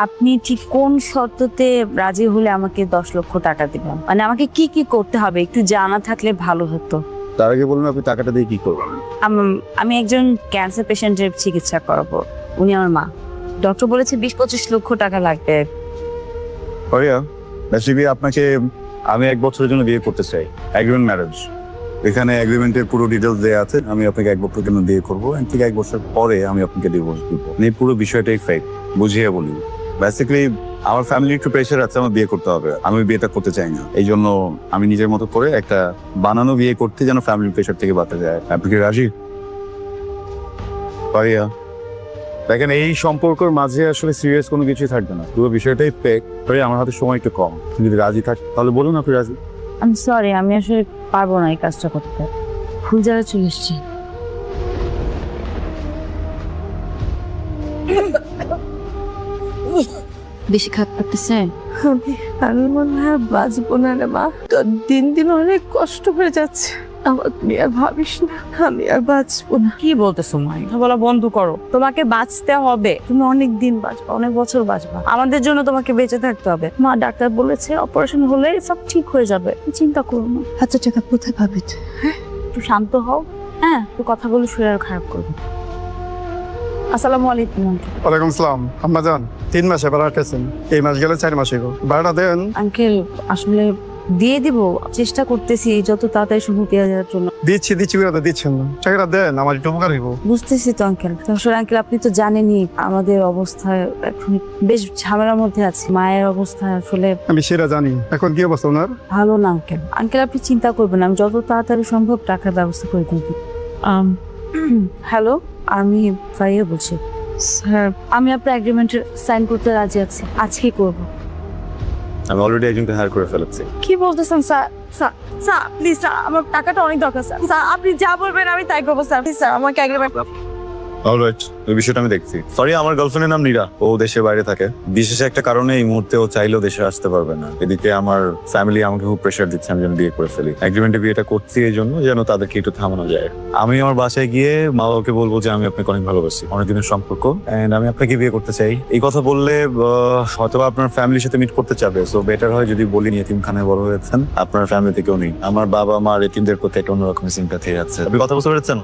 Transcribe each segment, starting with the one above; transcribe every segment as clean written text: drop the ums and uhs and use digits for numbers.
আপনি ঠিক কোন শর্ততে রাজি হলে আমাকে 10 লক্ষ টাকা দিবেন? মানে আমাকে কি কি করতে হবে একটু জানা থাকলে ভালো হতো। তার আগে বলুন আপনি টাকাটা দিয়ে কি করবেন? আমি একজন ক্যান্সার পেশেন্টের চিকিৎসা করাবো। উনি আমার মা। ডক্টর বলেছে 20-25 লক্ষ টাকা লাগবে। ভাইয়া বেসিক্যালি আপনাকে আমি 1 বছরের জন্য বিয়ে করতে চাই, এগ্রিমেন্ট ম্যারেজ। এখানে এগ্রিমেন্টের পুরো ডিটেলস দেওয়া আছে। আমি আপনাকে 1 বছরের জন্য বিয়ে করবো, ঠিক 1 বছর পরে আমি আপনাকে ডিভোর্স দিব। এই পুরো বিষয়টাই ফেক, বুঝিয়ে বলি। বেসিক্যালি আমার ফ্যামিলির একটু প্রেশার আছে, আমার বিয়ে করতে হবে। আমি বিয়েটা করতে চাই না, এই জন্য আমি নিজের মতো করে একটা বানানো বিয়ে করতে, যেন ফ্যামিলির প্রেশার থেকে বাঁচা যায়। আপনি কি রাজি? ভাইয়া দেখেন, এই সম্পর্কের মাঝে আসলে সিরিয়াস কোনো কিছুই থাকবে না, পুরো বিষয়টাই ফেক। ভাই আমার হাতে সময় একটু কম, যদি রাজি থাক তাহলে বলুন আপনি রাজি। আমি সরি, আমি আসলে পারবো না এই কাজটা করতে। ভুল জায়গায় চলে এসেছি। বেশি খারাপ করতেছে? আমি মনে হয় বাঁচবো না রে মা। তো দিন দিন অনেক কষ্ট হয়ে যাচ্ছে। আমার তুই আর ভাবিস না, আমি আর বাঁচবো না। কি বলতেছো মা? এটা বলা বন্ধ করো। তোমাকে বাঁচতে হবে, তুমি অনেক দিন বাঁচবা, অনেক বছর বাঁচবা। আমাদের জন্য তোমাকে বেঁচে থাকতে হবে। মা ডাক্তার বলেছে অপারেশন হলে সব ঠিক হয়ে যাবে, চিন্তা করো না। এত টাকা কোথায় পাবি? একটু শান্ত হও। হ্যাঁ, একটু কথা বলে শরীর আর খারাপ করবে। আসসালামু আলাইকুম আঙ্কেল। ওয়ালাইকুম আসসালাম। আম্মা যান 3 মাসে ভাড়া আটকেছেন, এই মাস গেলে 4 মাস হইব। ভাড়া দেন। আঙ্কেল আসলে দিয়ে দিব, চেষ্টা করতেছি যত তাড়াতাড়ি সম্ভব দেওয়া যাওয়ার জন্য। দিচ্ছি করে তো দিচ্ছেন না, টাকাটা দেন, আমার একটু উপকার হইব। বুঝতেছি তো আঙ্কেল। আসলে আঙ্কেল আপনি তো জানেনই আমাদের অবস্থা এখন বেশ ঝামেলার মধ্যে আছে। মায়ের অবস্থা আসলে আমি সেটা জানি। এখন কি অবস্থা ওনার? ভালো না আঙ্কেল। আঙ্কেল আপনি চিন্তা করবেন, আমি যত তাড়াতাড়ি সম্ভব টাকার ব্যবস্থা করে দিই। হ্যালো, আমি ফারিয়া বলছি। স্যার, আমি আপনার এগ্রিমেন্টে সাইন করতে রাজি আছি, আজকেই করব। আমি অলরেডি একজনকে হায়ার করে ফেলেছি। কি বলতেছেন sir? Sir sir please sir, আমার টাকাটা অনেক দরকার স্যার। স্যার আপনি যা বলবেন আমি তাই করবো স্যার। প্লিজ স্যার আমাকে এগ্রিমেন্ট। অলরাইট, ওই বিষয়টা আমি দেখছি। সরি, আমার গার্লফ্রেন্ডের নাম নীরা, ও দেশের বাইরে থাকে। বিশেষ একটা কারণে এই মুহূর্তে ও চাইলেও দেশে আসতে পারবে না। এদিকে আমার ফ্যামিলি আমাকে খুব প্রেশার দিচ্ছে আমি যেন বিয়ে করে ফেলি। এগ্রিমেন্টে বিয়েটা করছি এই জন্য যেন তাদেরকে একটু থামানো যায়। আমি আমার বাসায় গিয়ে মা বাবাকে বলবো যে আমি আপনাকে অনেক ভালোবাসি, অনেকদিনের সম্পর্ক, এন্ড আমি আপনাকে বিয়ে করতে চাই। এই কথা বললে হয়তো আপনার ফ্যামিলির সাথে মিট করতে চাবে, সো বেটার হয় যদি বলি এতিমখানায় বড় হয়েছেন, আপনার ফ্যামিলি থেকেও নেই। আমার বাবা মা এতিমদের প্রতি একটা অন্যরকম সিম্প্যাথি আছে। আপনি কথা বুঝতে পেরেছেন?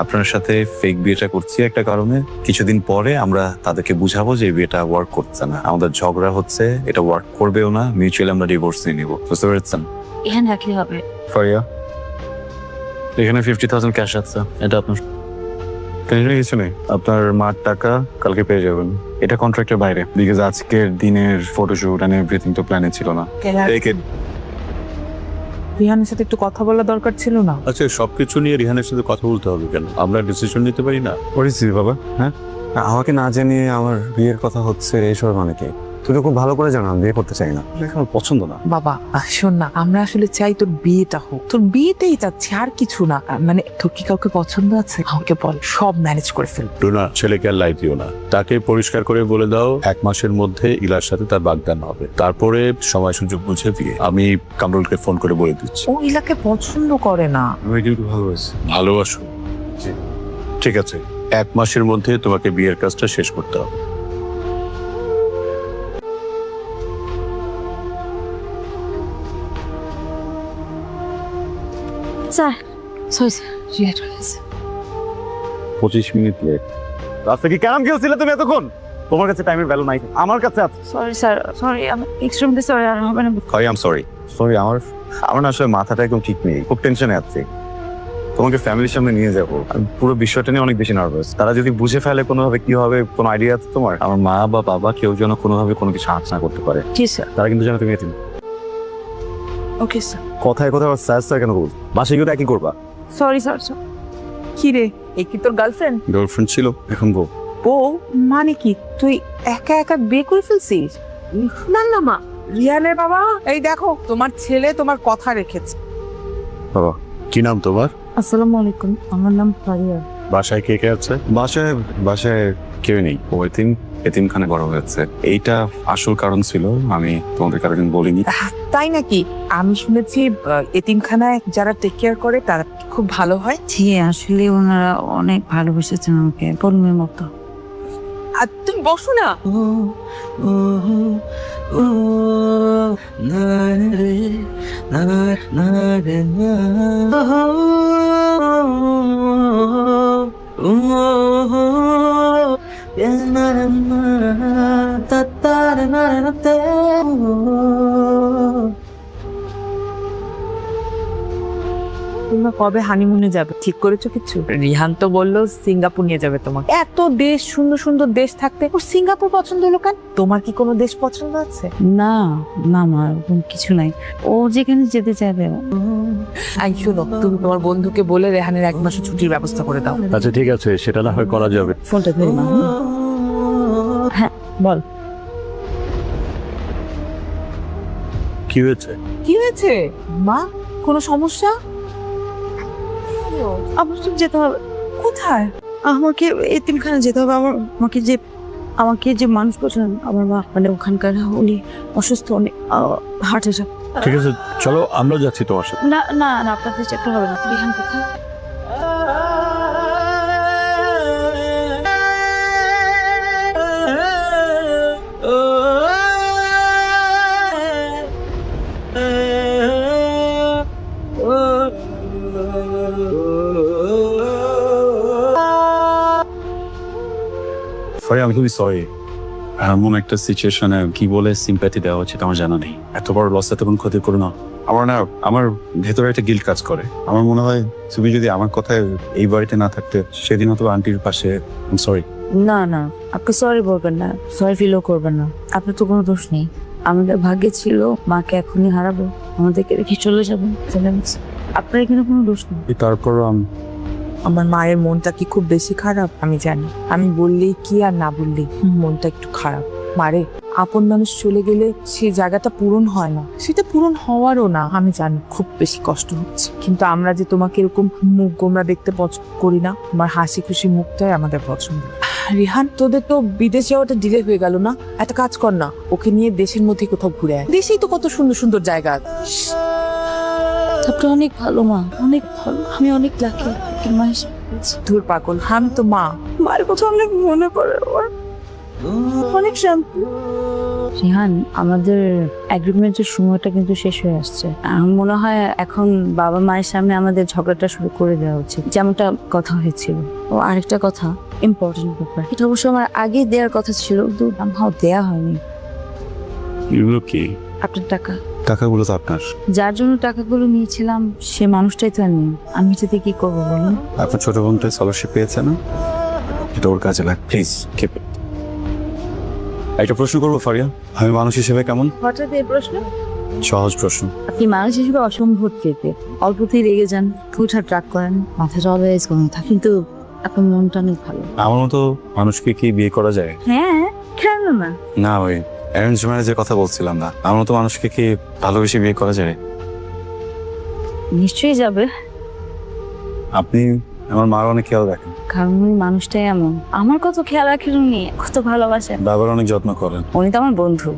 আপনার সাথে ফেক বিয়েটা করছি একটা কারণে, কিছুদিন পরে আমরা তাদেরকে বুঝাবো যে বিয়েটা ওয়ার্ক করছে না, আমাদের ঝগড়া হচ্ছে, এটা ওয়ার্ক করবেও না, মিউচুয়ালি আমরা ডিভোর্স নিয়ে নিবো। বুঝতে পেরেছেন? এখানে রাখলে হবে। ফারিয়া, এখানে 50,000 ক্যাশ আছে, এটা আপনার। টেনশনে কিছু নেই, আপনার মার টাকা কালকে পেয়ে যাবেন। এটা কন্ট্রাক্টের বাইরে, বিকজ আজকের দিনের ফটোশুট এন্ড এভরিথিং তো প্ল্যানে ছিল না। Take it. রিহানের সাথে একটু কথা বলা দরকার ছিল না? আচ্ছা, সবকিছু নিয়ে রিহানের সাথে কথা বলতে হবে কেন? আমরা ডিসিশন নিতে পারি না? পরিস্থিতি বাবা, হ্যাঁ আমাকে না জানিয়ে আমার বিয়ের কথা হচ্ছে, এইসব মানে কি? তুই তো খুব ভালো করে জানো আমি বিয়ে করতে চাই না, আমার পছন্দ না। বাবা শোন না, আমরা আসলে চাই তোর বিয়েটা হোক, তোর বিয়েটাই চাচ্ছি, আর কিছু না। মানে তোর কি কাউকে পছন্দ আছে? আমাকে বল, সব ম্যানেজ করে ফেল। ডোনা, ছেলেকে আর লাই দিও না, তাকে পরিষ্কার করে বলে দাও 1 মাসের মধ্যে ইলার সাথে তার বাগদান হবে, তারপরে সময় সুযোগ বুঝে বিয়ে। আমি কামরুলকে ফোন করে বলে দিচ্ছি। ও ইলাকে পছন্দ করে না। আমি কিন্তু ভালোবাসি। ভালোবাসো? ঠিক আছে, 1 মাসের মধ্যে তোমাকে বিয়ের কাজটা শেষ করতে হবে। স্যার সরি স্যার, রিলেট হয়ে গেছে। 25 মিনিট লেট। রাস্তা কি কেমন গেছিল তুমি এতক্ষণ? তোমার কাছে টাইমের ভ্যালু নাই, আমার কাছে আছে। সরি স্যার, সরি, আমি এক্সট্রিমলি সরি। আর হবে না। I am sorry. সরি, আমার না আসলে মাথাটা একদম ঠিক নেই, খুব টেনশনে আছি। তোমাকে ফ্যামিলির সামনে নিয়ে যাবো, আমি পুরো বিষয়টা নিয়ে অনেক বেশি নার্ভাস। তারা যদি বুঝে ফেলে কোনোভাবে, কি হবে, কোনো আইডিয়া আছে তোমার? আমার মা বা বাবা কেউ যেন কোনোভাবে কোনো কিছু আঁচ না করতে পারে। জি স্যার। তারা কিন্তু যেন তুমি এতিম। Okay sir. কথায় কথায় আবার স্যার স্যার কেন বল? বাসায় গিয়ে তো একই করবা। Sorry sir. কি রে, এই কি তোর গার্লফ্রেন্ড? গার্লফ্রেন্ড ছিল, এখন বউ। বউ মানে কি? তুই একা একা বিয়ে করে ফেলছিস? না না মা, রিহানের বাবা, এই দেখো তোমার ছেলে তোমার কথা রেখেছে। বাবা, কি নাম তোমার? আসসালামু আলাইকুম, আমার নাম ফারিয়া। বাসায় কে কে আছে? বাসায় বাসায় কেউ নেই, ও এতিমখানে বড় হয়েছে। এইটা আসল কারণ ছিল, আমি তোমাদের কারণ বলিনি। তাই নাকি? আমি শুনেছি এতিমখানায় যারা টেক কেয়ার করে তারা খুব ভালো হয়। জি আসলে ওনারা অনেক ভালোবেসেছেন আমাকে, পরিমের মতো। আর তুমি বসো না। তোমরা কবে হানিমুনে যাবে ঠিক করেছো কিছু? রিহান তো বললো সিঙ্গাপুর নিয়ে যাবে তোমাকে। এত দেশ, সুন্দর সুন্দর দেশ থাকতে ওর সিঙ্গাপুর পছন্দ হলো কেন? তোমার কি কোনো দেশ পছন্দ আছে? না না মা, ওরকম কিছু নাই। ও যেখানে যেতে চাইবে। আই শোনো, তুমি তোমার বন্ধুকে বলে রেহানের 1 মাসের ছুটির ব্যবস্থা করে দাও। আচ্ছা ঠিক আছে, সেটা না হয় করা যাবে। ফোনটা ধরে মা। হ্যাঁ বল। কি হয়েছে? কি হয়েছে মা? কোনো সমস্যা? আমার তো যেতে হবে। কোথায়? আমাকে এতিমখানা যেতে হবে। আমাকে যে মানুষ করছেন আমার মা, মানে ওখানকার উনি অসুস্থ, অনেক হার্ট অ্যাটাক। ঠিক আছে চলো, আমরা যাচ্ছি তোমার সাথে। না না না, আপনাদের যেতে হবে না। রিহান কোথায়? সরি, আমি খুবই সরি। এমন একটা সিচুয়েশনে কি বলে সিম্প্যাথি দেওয়া হচ্ছে আমার জানা নেই। এত বড় লস, এত বড় ক্ষতি করো না। আমার ভেতরে একটা গিল্ট কাজ করে। আমার মনে হয় তুমি যদি আমার কথায় এই বাড়িতে না থাকতে সেদিন হয়তো আন্টির পাশে। সরি। না না, আপনি সরি বলবেন না, সরি ফিলও করবেন না। আপনার তো কোনো দোষ নেই। আমাদের ভাগ্যে ছিল মাকে এখনই হারাবো, আমাদেরকে রেখে চলে যাবেন। চলে গেছে, আপনার এখানে কোনো দোষ নেই। তারপর আমার মায়ের মনটা কি খুব বেশি খারাপ? আমি জানি, আমি বললেই কি আর না বললেই মনটা একটু খারাপ। মারে, আপন মানুষ চলে গেলে সেই জায়গাটা পূরণ হয় না, সেটা পূরণ হওয়ারও না। আমি জানি খুব বেশি কষ্ট হচ্ছে, কিন্তু আমরা যে তোমাকে এরকম মুখ গোমরা দেখতে পছন্দ করি না। তোমার হাসি খুশি মুখটাই আমাদের পছন্দ। রিহান, তোদের তো বিদেশ যাওয়াটা ডিলে হয়ে গেল না? একটা কাজ কর না, ওকে নিয়ে দেশের মধ্যে কোথাও ঘুরে আয়। দেশেই তো কত সুন্দর সুন্দর জায়গা আছে। আপনি অনেক ভালো মা, অনেক ভালো। আমি অনেক লাকি মা হিসেবে। ধুর পাগল, আমি তো মা। মায়ের কথা অনেক মনে পড়ে আমার, অনেক শান্তি। রিহান, আমাদের এগ্রিমেন্টের সময়টা কিন্তু শেষ হয়ে আসছে। আমার মনে হয় এখন বাবা মায়ের সামনে আমাদের ঝগড়াটা শুরু করে দেওয়া উচিত, যেমনটা কথা হয়েছিল। ও আরেকটা কথা, ইম্পর্টেন্ট ব্যাপার, এটা অবশ্য আমার আগে দেওয়ার কথা ছিল, কিন্তু আমাও দেয়া হয়নি। এগুলো কি? আপনার টাকা। টাকাগুলো তো আপনার। যার জন্য টাকাগুলো নিয়েছিলাম সে মানুষটাই তো আর নেই। আমি যেতে কি করবো বলুন? আপনার ছোট বোনটা স্কলারশিপ পেয়েছে না, এটা ওর কাজে লাগে। প্লিজ কেপ ইট। একটা প্রশ্ন করবো ফারিয়া, আমি মানুষ হিসেবে কেমন? হঠাৎ এই প্রশ্ন? সহজ প্রশ্ন। আপনি মানুষ হিসেবে অসম্ভব চেতে, অল্পতেই রেগে যান, হুটহাট রাগ করেন, মাথাটা অলওয়েজ গরম থাকে, কিন্তু আপনার মনটা অনেক ভালো। আমার মতো মানুষকে কি বিয়ে করা যায়? হ্যাঁ, কেন না? না, ওই অ্যারেঞ্জ ম্যারেজের কথা বলছিলাম না। আমার মতো মানুষকে কি ভালোবেসে বিয়ে করা যায়? নিশ্চয়ই যাবে, আপনি আমার মার অনেক খেয়াল রাখেন। কারণ ওই মানুষটাই এমন। আমার কত খেয়াল রাখেন উনি, কত ভালোবাসেন। বাবার অনেক যত্ন করেন। উনি তো আমার বন্ধু।